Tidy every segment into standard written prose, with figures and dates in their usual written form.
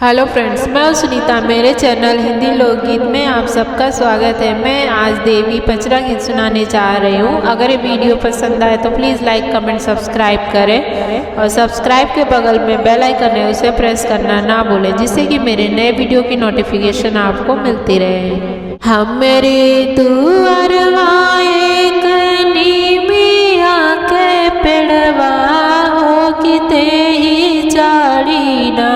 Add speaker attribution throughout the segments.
Speaker 1: Hello friends, मैं सुनीता। मेरे channel Hindi लोकगीत में आप सबका स्वागत है। मैं आज देवी पचरा गीत सुनाने जा रही हूँ। अगर ये वीडियो पसंद आए तो प्लीज़ लाइक कमेंट सब्सक्राइब करें और सब्सक्राइब के बगल में बेल आइकन है उसे प्रेस करना ना भूलें, जिससे कि मेरे नए वीडियो की नोटिफिकेशन आपको मिलती रहे। हमरे दुआरवाए कनी मिया के पेड़वा हो किते ही चाड़ी ना,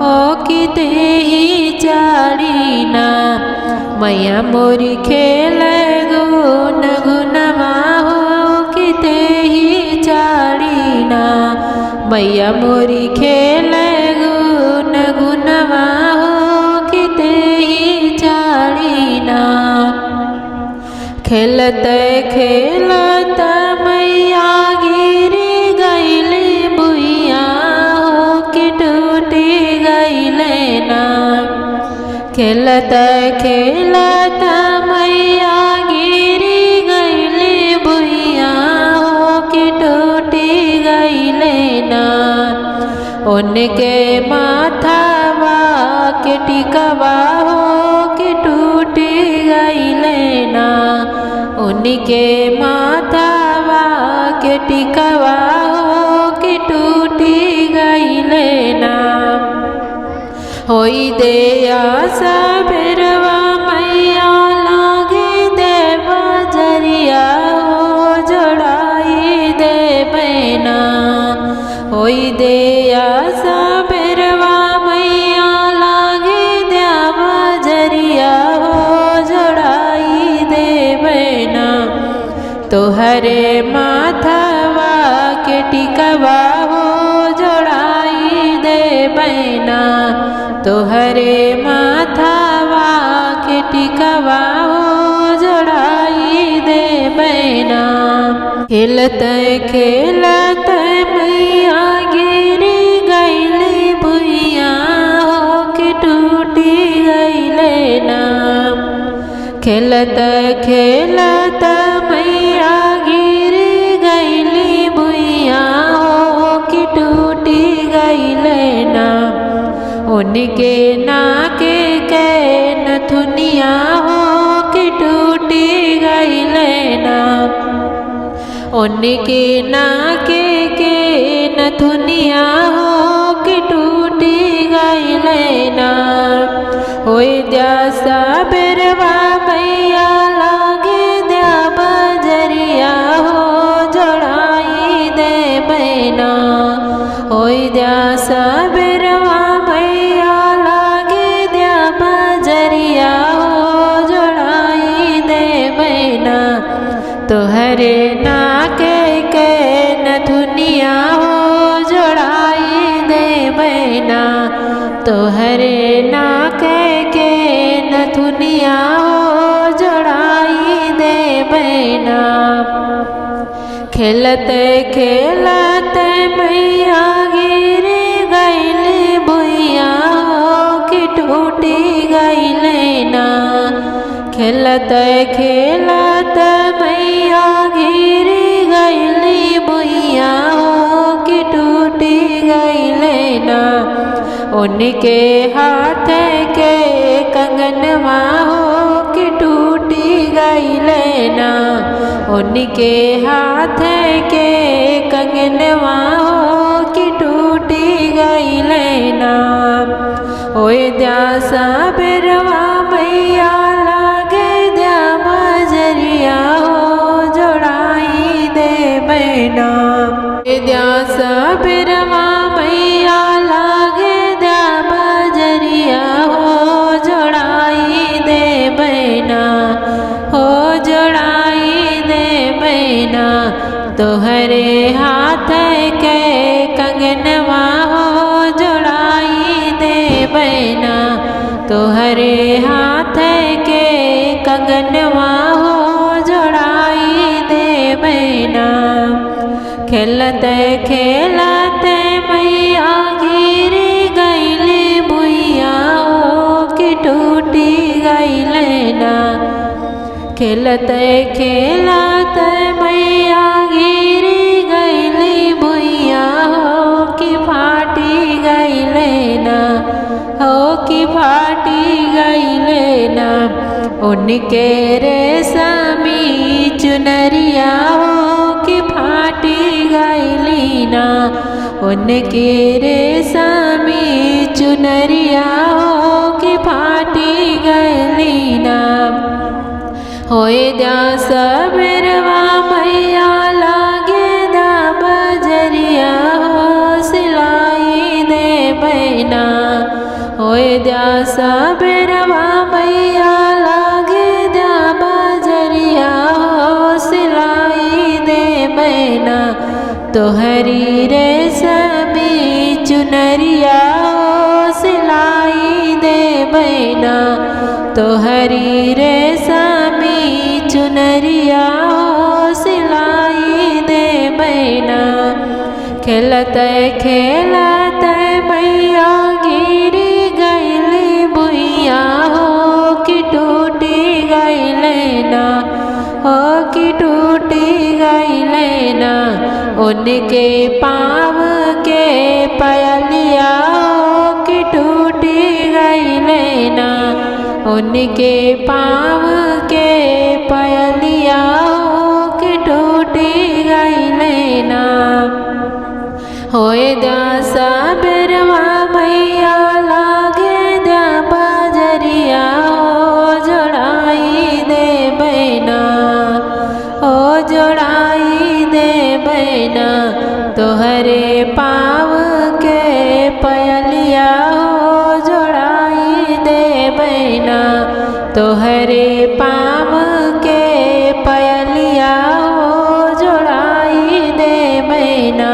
Speaker 1: ओ किते ही चाड़ी ना। मैया मोरी खेल गुन गुनवा हो किते ही चाड़ी ना। मैया मोरी खेल गुन गुनवा हो किते ही चाड़ी ना। खेलत खेलत मैया गिरी गईली बुइया हो कि टूटी गईले ना। खेलत खेलत मैया गिरी गईली बुइया हो कि टूटी गईले ना। उनके माथावा के टिकवा हो कि टूटी गईले ना। उनके माथावा के टिकवा हो कि टूटी गईले ना। होई देया सबेरवा मैया लागे देवा जरिया हो जोड़ाई दे बैना। होई देया सबेरवा मैया लागे देवा जरिया हो जोड़ाई दे बैना। तोहरे माथवा के टिकवा हो जोड़ाई दे बैना। तोहरे माथावा के टिकवा हो जोड़ाई दे बैना। खेलत खेलत मैया गिरी गईली बुइया हो कि टूटी गईले ना। खेलत खेलत मैया गिरी गईली बुइया हो कि टूटी गईले ना। उनके नाके के नथुनिया हो कि टूटी गईले ना। उनके नाके के नथुनिया हो कि टूटी गईले ना। होई द्या सबेरवा मैया लागे द्या बजरिया हो जोड़ाई दे बैना। होई द्या सबेरवा मैया लागे द्या बजरिया हो जोड़ाई दे बैना। तोहरे नाके के नथुनिया हो जोड़ाई दे बैना। तोहरे नाके के नथुनिया हो जोड़ाई दे बैना। खेलत खेलत मैया गिरी गईली बुइया हो कि टूटी गईले ना। खेलत खेलत मैया गिरी गईली बुइया हो कि टूटी गईले ना। उनके हाथ के कंगनवा हो कि टूटी गईले ना। उनके हाथ के कंगनवा हो कि टूटी गईले ना। होई द्या सबेरवा मैया लागे द्या बजरिया हो जोड़ाई दे बैना। द्या सबेरवा मैया लागे द्या बजरिया हो जोड़ाई दे बैना। हो जोड़ाई दे बैना। तोहरे हाथ के कंगनवा हो जोड़ाई दे बैना। तोहरे हाथ के कंगनवा हो जोड़ाई दे बैना। खेलत खेलत मैया गिरी गईली बुइया हो कि टूटी गईले ना। खेलत खेलत मैया गिरी गईली बुइया हो कि फाटी गईले ना। हो कि फाटी गईले ना उनके रेशमी चुनरिया हो कि फाटी गईली ना उनके रेशमी चुनरिया हो कि फाटी गईली ना होए जा सबेरवा मैया लागे दा बजरिया हो सिलाई दे बैना होए जा सबेरवा मैया लागे दा बजरिया हो सिलाई दे बैना तोहरी रेशमी चुनरिया हो सिलाई दे बैना तोहरी रेशमी चुनरिया हो सिलाई दे बैना खेलते खेलते मैया गिरी गईली बुइया हो कि टूटी गईले ना हो कि टूटी गईले ना उनके पाँव के पयलिया हो कि टूटी गईले ना उनके पाँव के पयलिया हो कि टूटी गईले ना होए दा सबेरवा मैया लागे दा बजरिया हो जोड़ाई दे बैना हो जोड़ाई दे बैना तोहरे पाँव के पयलिया हो जोड़ाई दे बैना तोहरे पाँव के पयलिया हो जोड़ाई दे बैना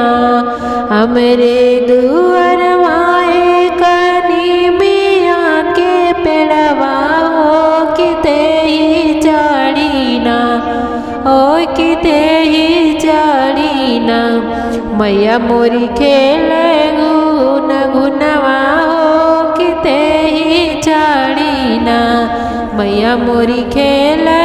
Speaker 1: हमरे दुअरवाए कनी बिया के पेड़वा हो किते ही चढ़ी ना हो किते ही चढ़ी ना मैया मोरी खेले गुन गुनवा हो किते ही चढ़ी ना मैया मोरी खेले